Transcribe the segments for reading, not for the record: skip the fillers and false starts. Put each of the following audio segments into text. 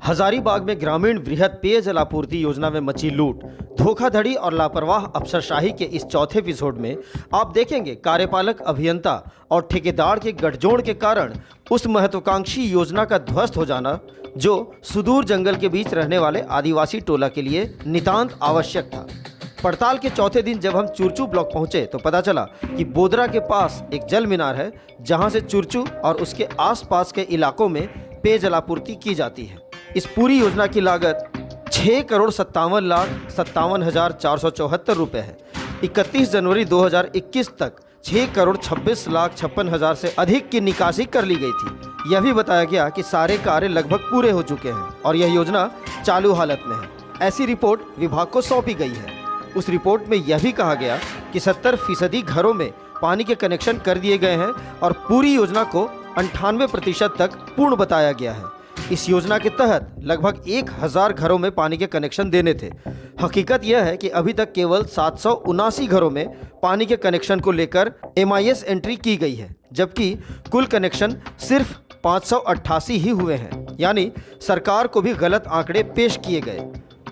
हजारीबाग में ग्रामीण वृहद पेयजल आपूर्ति योजना में मची लूट, धोखाधड़ी और लापरवाह अफसरशाही के इस चौथे एपिसोड में आप देखेंगे कार्यपालक अभियंता और ठेकेदार के गठजोड़ के कारण उस महत्वाकांक्षी योजना का ध्वस्त हो जाना जो सुदूर जंगल के बीच रहने वाले आदिवासी टोला के लिए नितांत आवश्यक था। पड़ताल के चौथे दिन जब हम चुरचू ब्लॉक पहुंचे तो पता चला कि बोदरा के पास एक जल मीनार है जहां से चुरचू और उसके आसपास के इलाकों में पेयजल आपूर्ति की जाती है। इस पूरी योजना की लागत 6,57,57,474 रुपये है। 31 जनवरी 2021 तक 6,26,56,000 से अधिक की निकासी कर ली गई थी। यह भी बताया गया कि सारे कार्य लगभग पूरे हो चुके हैं और यह योजना चालू हालत में है। ऐसी रिपोर्ट विभाग को सौंपी गई है। उस रिपोर्ट में यह भी कहा गया कि 70% घरों में पानी के कनेक्शन कर दिए गए हैं और पूरी योजना को 98% तक पूर्ण बताया गया है। इस योजना के तहत लगभग 1,000 घरों में पानी के कनेक्शन देने थे। हकीकत यह है कि अभी तक केवल 779 घरों में पानी के कनेक्शन को लेकर MIS एंट्री की गई है, जबकि कुल कनेक्शन सिर्फ 588 ही हुए हैं। यानी सरकार को भी गलत आंकड़े पेश किए गए।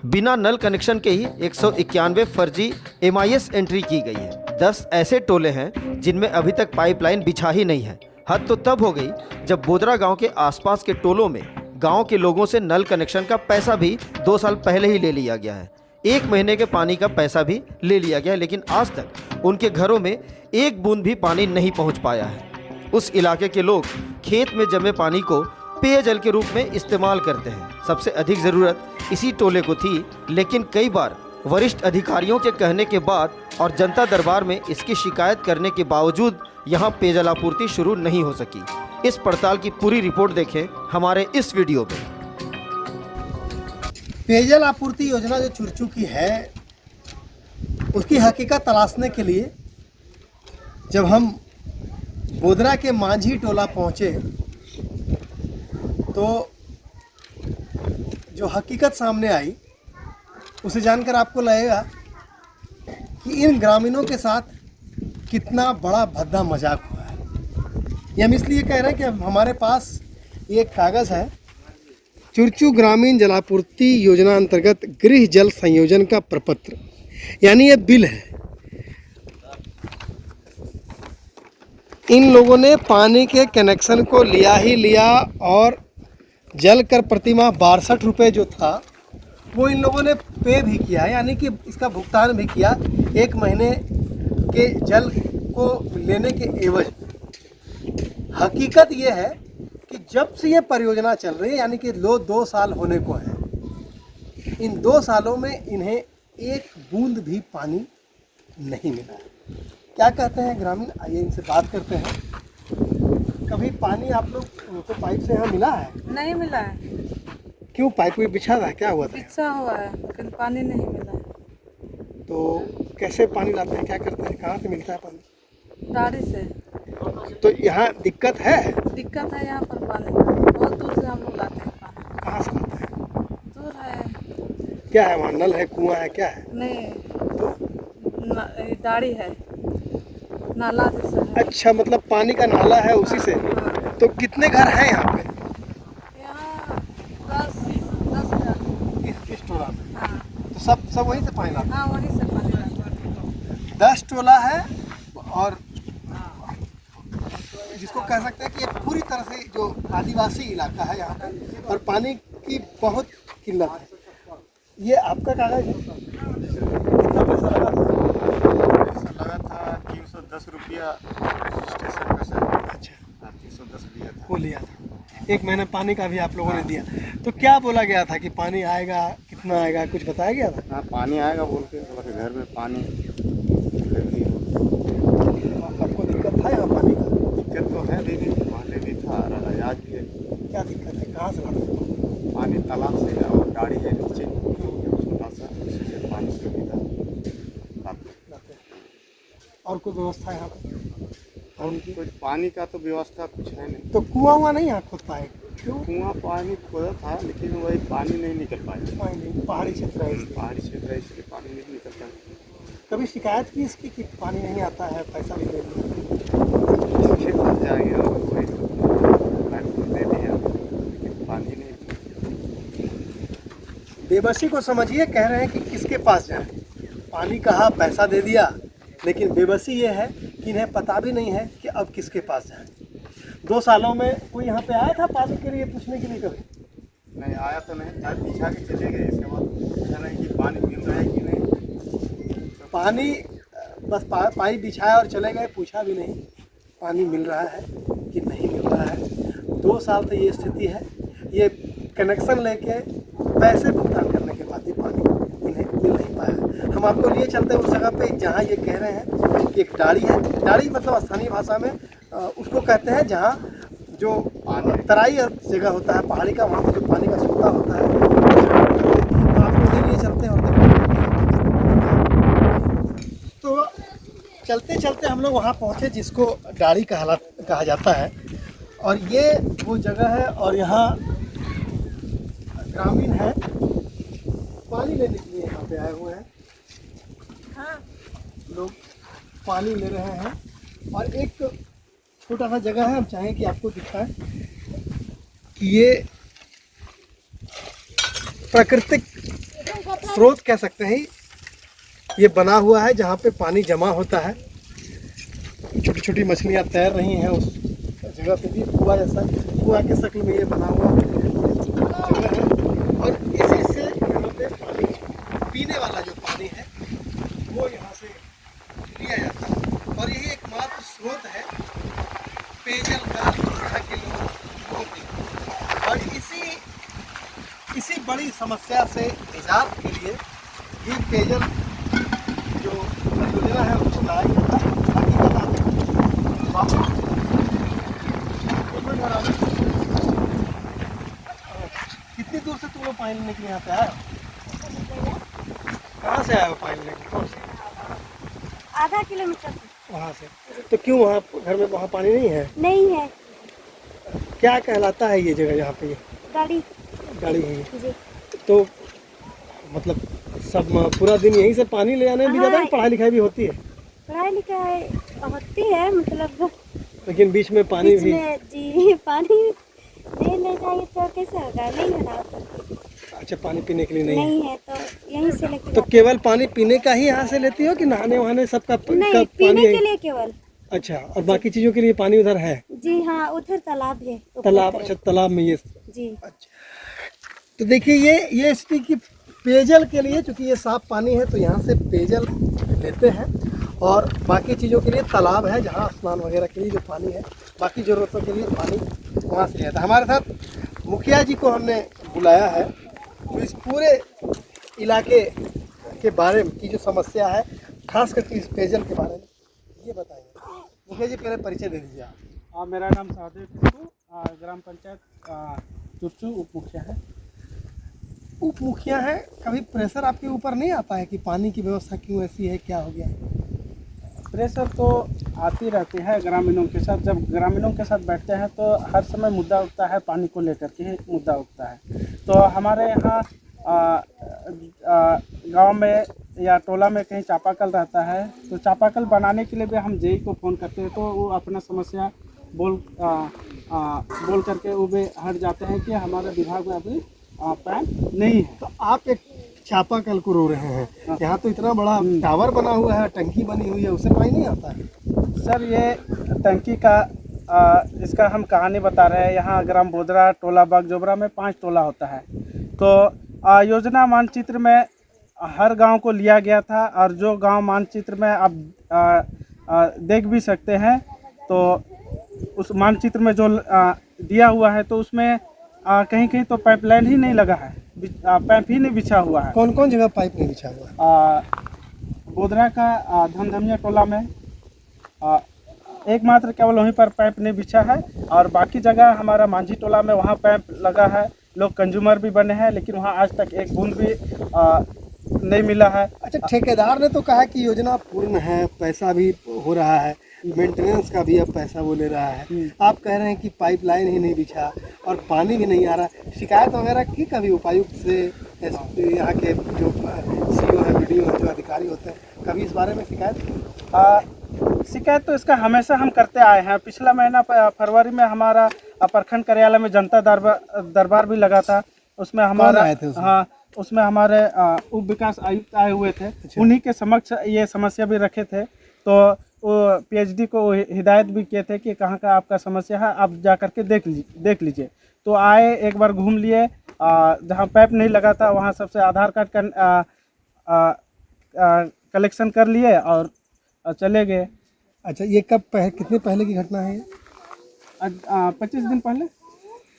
बिना नल कनेक्शन के ही 191 फर्जी MIS एंट्री की गई है। 10 ऐसे टोले हैं जिनमें अभी तक पाइपलाइन बिछा ही नहीं है। हद तो तब हो गई जब बोदरा गांव के आसपास के टोलों में गांव के लोगों से नल कनेक्शन का पैसा भी 2 साल पहले ही ले लिया गया है। 1 महीने के पानी का पैसा भी ले लिया गया है, लेकिन आज तक उनके घरों में एक बूंद भी पानी नहीं पहुंच पाया है। उस इलाके के लोग खेत में जमे पानी को पेयजल के रूप में इस्तेमाल करते हैं। सबसे अधिक ज़रूरत इसी टोले को थी, लेकिन कई बार वरिष्ठ अधिकारियों के कहने के बाद और जनता दरबार में इसकी शिकायत करने के बावजूद यहाँ पेयजल आपूर्ति शुरू नहीं हो सकी। इस पड़ताल की पूरी रिपोर्ट देखें हमारे इस वीडियो में। पेयजल आपूर्ति योजना जो चुरचू की है उसकी हकीकत तलाशने के लिए जब हम बोदरा के मांझी टोला पहुँचे तो जो हकीकत सामने आई उसे जानकर आपको लगेगा कि इन ग्रामीणों के साथ कितना बड़ा भद्दा मजाक हुआ है। ये हम इसलिए कह रहे हैं कि हमारे पास एक कागज़ है, चुरचू ग्रामीण जलापूर्ति योजना अंतर्गत गृह जल संयोजन का प्रपत्र, यानी ये बिल है। इन लोगों ने पानी के कनेक्शन को लिया ही लिया और जल कर प्रतिमाह 62 रुपये जो था वो इन लोगों ने पे भी किया, यानी कि इसका भुगतान भी किया 1 महीने के जल को लेने के एवज। हकीकत ये है कि जब से ये परियोजना चल रही है, यानी कि 2 साल होने को है, इन 2 सालों में इन्हें एक बूंद भी पानी नहीं मिला है। क्या कहते हैं ग्रामीण, आइए इनसे बात करते हैं। कभी पानी आप लोग को पाइप से यहाँ मिला है? नहीं मिला है। क्यों? पाइप भी बिछा था, क्या हुआ था? बिछा हुआ है लेकिन पानी नहीं मिला है। तो कैसे पानी लाते हैं, क्या करते हैं, कहाँ से मिलता है पानी? गाड़ी से। तो यहाँ दिक्कत है? दिक्कत है यहाँ पर पानी का, बहुत दूर से हम लोग लाते हैं पानी। कहाँ से लाते हैं? दूर है। क्या है वहाँ, नल है, कुआं है, क्या है? नहीं, गाड़ी है, नाला जैसा है। अच्छा, मतलब पानी का नाला है उसी से। हाँ। तो कितने घर हैं यहाँ पे? यहाँ 10 घर। इस टोला में? हाँ तो सब वहीं से पानी लाते हैं? हाँ, वहीं से पानी लाते हैं। 10 टोला है और जिसको कह सकते हैं कि ये पूरी तरह से जो आदिवासी इलाका है यहाँ पे, और पानी की बहुत किल्लत है। ये आपका कागज है? कितना पैसा लगा था? पैसा लगा था 310 रुपया स्टेशन का सर। अच्छा, 310 लिया था। वो लिया था। 1 महीने पानी का भी आप लोगों ने दिया। तो क्या बोला गया था कि पानी आएगा, कितना आएगा, कुछ बताया गया था? हाँ, पानी आएगा बोल के, घर में पानी फिर आपको दिक्कत था यहाँ पानी का? दिक्कत तो है, लेकिन पहले भी था, आज भी है। क्या दिक्कत है, कहाँ से लाते हैं? पानी तालाब से और गाड़ी है नीचे, छोटा सा, उसी से पानी सुविधा लाते लाते हैं। और कोई व्यवस्था यहाँ पे? और उनकी कुछ पानी का तो व्यवस्था कुछ है नहीं। तो कुआं हुआ नहीं यहाँ खुद पाए? क्यों? कुआं पानी खोदा था, लेकिन वही पानी नहीं निकल पाया। पानी नहीं, पहाड़ी क्षेत्र है इसलिए। पहाड़ी क्षेत्र है इसलिए पानी नहीं निकल पाया। कभी शिकायत की इसकी कि पानी नहीं आता है, पैसा भी दे दिया? फिर फंस जाएंगे और वही दे दिया, लेकिन पानी नहीं बेबसी को समझिए, कह रहे हैं कि किसके पास जाए। पानी कहा, पैसा दे दिया, लेकिन बेबसी ये है कि इन्हें पता भी नहीं है कि अब किसके पास जाए। 2 सालों में कोई यहाँ पे आया था पानी के लिए पूछने के लिए कभी? नहीं आया तो नहीं, चाय पीछा के चले गए। इसके बाद पूछा नहीं कि पानी मिल रहा है कि नहीं। पानी बस पाइप बिछाया और चले गए, पूछा भी नहीं पानी मिल रहा है कि नहीं मिल रहा है। 2 साल से ये स्थिति है। ये कनेक्शन लेके पैसे भुगतान करने के बाद भी पानी इन्हें मिल नहीं पाया। हम आपको लिए चलते हैं उस जगह पे जहाँ ये कह रहे हैं कि एक डाड़ी है। डाड़ी मतलब स्थानीय भाषा में उसको कहते हैं जहाँ जो तराई जगह होता है पहाड़ी का, वहाँ से जो पानी का सोता होता है। तो आपको उधर लिए चलते हैं और तो चलते चलते हम लोग वहाँ पहुँचे जिसको डाड़ी कहा जाता है। और ये वो जगह है और यहाँ ग्रामीण है, पानी लेने के लिए यहाँ पे आए हुए हैं। हाँ लोग पानी ले रहे हैं और एक छोटा सा जगह है, हम चाहें कि आपको दिखाएं कि ये प्राकृतिक स्रोत कह सकते हैं ये बना हुआ है जहाँ पे पानी जमा होता है। छोटी छोटी मछलियाँ तैर रही हैं उस जगह पे भी। कुआं जैसा, कुआं के शक्ल में ये बना हुआ जगह है और इसी से यहाँ पे पानी, पीने वाला जो पानी है वो यहाँ से लिया जाता है। और यही एकमात्र स्रोत है पेयजल का यहाँ के लोग होते हैं। और इसी बड़ी समस्या से निजात के लिए ये पेयजल जो योजना है उसको लाया गया था। बाकी बताते हैं बाबू, कितनी दूर से तुम लोग पानी लेने के लिए यहाँ पे आए? कहाँ से आए हो पानी लेने? कौन से? आधा किलोमीटर वहाँ से। तो क्यों वहाँ घर में वहाँ पानी नहीं है? नहीं है। क्या कहलाता है ये जगह जहाँ पे ये गाड़ी गाड़ी है ये? जी। तो मतलब सब पूरा दिन यहीं से पानी ले आने में भी जाता है, पढ़ाई लिखाई भी होती है? पढ़ाई लिखाई होती है, मतलब लेकिन बीच में पानी बीच भी में जी पानी नहीं ले जाइए तो कैसे होगा? नहीं है ना तो अच्छा, पानी पीने के लिए नहीं है। नहीं है तो यहीं से लेके तो जाते केवल पानी पीने का ही यहाँ से लेती हो कि नहाने वहाने सबका हैं। नहीं, पानी पीने है? के लिए केवल। अच्छा, और बाकी चीज़ों के लिए पानी उधर है? जी हाँ, उधर तालाब है। ऊपर तालाब? तरफ। अच्छा, तालाब में ये। जी। अच्छा, तो देखिए ये स्थिति की पेयजल के लिए, चूँकि ये साफ पानी है तो यहाँ से पेयजल लेते हैं और बाकी चीज़ों के लिए तालाब है जहाँ स्नान वगैरह के लिए जो पानी है, बाकी ज़रूरतों के लिए पानी वहाँ से लिया था। हमारे साथ मुखिया जी को हमने बुलाया है तो इस पूरे इलाके के बारे में की जो समस्या है, खास करके इस पेयजल के बारे में ये बताएंगे। मुखिया जी पहले परिचय दे दीजिए आप। मेरा नाम सहदेव टिप्पू, ग्राम पंचायत चुपचू उप मुखिया है। उप मुखिया है, कभी प्रेशर आपके ऊपर नहीं आता है कि पानी की व्यवस्था क्यों ऐसी है, क्या हो गया? प्रेशर तो आती रहती है ग्रामीणों के साथ। जब ग्रामीणों के साथ बैठते हैं तो हर समय मुद्दा उठता है, पानी को लेकर के ही मुद्दा उठता है। तो हमारे यहाँ गांव में या टोला में कहीं चापाकल रहता है तो चापाकल बनाने के लिए भी हम जेई को फ़ोन करते हैं तो वो अपना समस्या बोल करके वो भी हट जाते हैं कि हमारे विभाग में अभी पाइप नहीं है। तो आप एक चापाकल को रो रहे हैं, यहाँ तो इतना बड़ा टावर बना हुआ है, टंकी बनी हुई है, उससे पानी नहीं आता है? सर ये टंकी का इसका हम कहानी बता रहे हैं। यहाँ ग्राम बोदरा, टोला बागजोबरा में 5 टोला होता है। तो योजना मानचित्र में हर गांव को लिया गया था और जो गांव मानचित्र में आप देख भी सकते हैं तो उस मानचित्र में जो दिया हुआ है तो उसमें कहीं कहीं तो पाइपलाइन ही नहीं लगा है, पाइप ही नहीं बिछा हुआ है। कौन कौन जगह पाइप नहीं बिछा हुआ है? बोदरा का धमधमिया टोला में एकमात्र केवल वहीं पर पाइप नहीं बिछा है और बाकी जगह हमारा मांझी टोला में वहाँ पाइप लगा है। लोग कंज्यूमर भी बने हैं लेकिन वहाँ आज तक एक बूंद भी नहीं मिला है। अच्छा, ठेकेदार ने तो कहा कि योजना पूर्ण है, पैसा भी हो रहा है, मेंटेनेंस का भी अब पैसा वो ले रहा है। आप कह रहे हैं कि पाइपलाइन ही नहीं बिछा और पानी भी नहीं आ रहा। शिकायत वगैरह की कभी उपायुक्त से, यहाँ के जो सीओ है, वीडियो है, जो अधिकारी होते हैं, कभी इस बारे में शिकायत की? शिकायत तो इसका हमेशा हम करते आए हैं। पिछला महीना फरवरी में हमारा प्रखंड कार्यालय में जनता दरबार भी लगा था। उसमें हमारा आए थे उसमें? हाँ, उसमें हमारे उप विकास आयुक्त आए हुए थे। उन्हीं के समक्ष ये समस्या भी रखे थे, तो वो पीएचडी को हिदायत भी किए थे कि कहाँ का आपका समस्या है, आप जा कर के देख लीजिए। तो आए, एक बार घूम लिए, जहाँ पाइप नहीं लगा था वहाँ सबसे आधार कार्ड का कलेक्शन कर लिए और चले गए। अच्छा, ये कितने पहले की घटना है ये? 25 दिन पहले।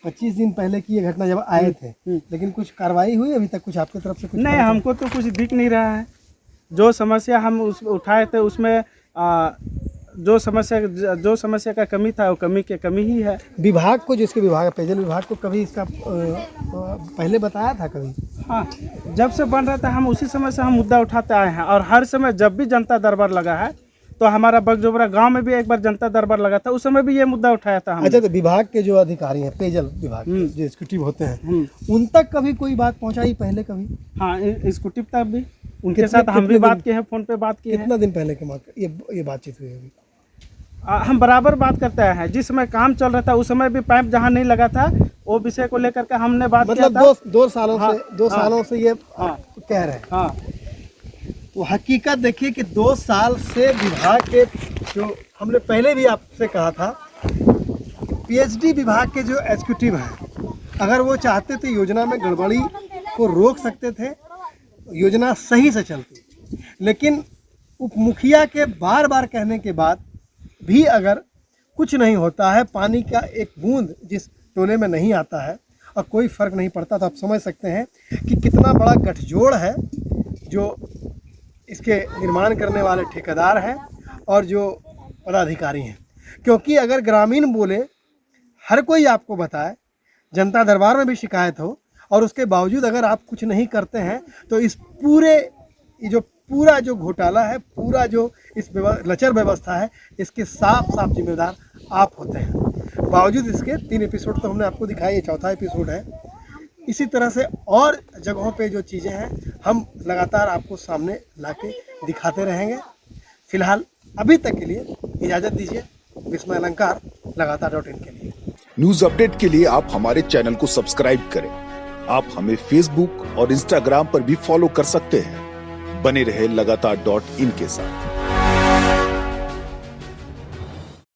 25 दिन पहले की ये घटना जब आए थे, लेकिन कुछ कार्रवाई हुई अभी तक? कुछ आपकी तरफ से कुछ? नहीं, हमको तो कुछ दिख नहीं रहा है। जो समस्या हम उठाए थे उसमें जो समस्या का कमी था वो कमी ही है। विभाग को, जिसके विभाग, पेयजल विभाग को कभी इसका पहले बताया था कभी? हाँ, जब से बन रहा था हम उसी समय से हम मुद्दा उठाते आए हैं, और हर समय जब भी जनता दरबार लगा है, तो हमारा बगजोबरा गांव में भी एक बार जनता दरबार लगा था, उस समय भी ये मुद्दा उठाया था हमने। अच्छा, तो विभाग के जो अधिकारी हैं, पेयजल विभाग के जो एग्जीक्यूटिव होते हैं, उन तक कभी कोई बात पहुंचाई पहले कभी? हाँ, एग्जीक्यूटिव तक भी, उनके साथ हम भी बात किए हैं, फोन पे बात की है। कितना दिन पहले के ये बातचीत हुई अभी? हम बराबर बात करते हैं। जिस समय काम चल रहा था उस समय भी पाइप जहाँ नहीं लगा था वो विषय को लेकर के हमने बात किया था। मतलब 2 सालों से ये कह रहे हैं। हाँ, वो हकीकत देखिए कि 2 साल से विभाग के, जो हमने पहले भी आपसे कहा था, पीएचडी विभाग के जो एग्जीक्यूटिव हैं, अगर वो चाहते तो योजना में गड़बड़ी को रोक सकते थे, योजना सही से चलती। लेकिन उप मुखिया के बार बार कहने के बाद भी अगर कुछ नहीं होता है, पानी का एक बूंद जिस टोले में नहीं आता है और कोई फ़र्क नहीं पड़ता, तो आप समझ सकते हैं कि कितना बड़ा गठजोड़ है जो इसके निर्माण करने वाले ठेकेदार हैं और जो पदाधिकारी हैं। क्योंकि अगर ग्रामीण बोले, हर कोई आपको बताए, जनता दरबार में भी शिकायत हो, और उसके बावजूद अगर आप कुछ नहीं करते हैं, तो इस पूरा जो घोटाला है, पूरा जो इस लचर व्यवस्था है, इसके साफ जिम्मेदार आप होते हैं। बावजूद इसके 3 एपिसोड तो हमने आपको दिखाई, ये 4था एपिसोड है। इसी तरह से और जगहों पे जो चीज़ें हैं हम लगातार आपको सामने लाके दिखाते रहेंगे। फिलहाल अभी तक के लिए इजाज़त दीजिए। विस्मय अलंकार लगातार.in के लिए। न्यूज अपडेट के लिए आप हमारे चैनल को सब्सक्राइब करें। आप हमें फेसबुक और इंस्टाग्राम पर भी फॉलो कर सकते हैं। बने रहे लगातार.in के साथ।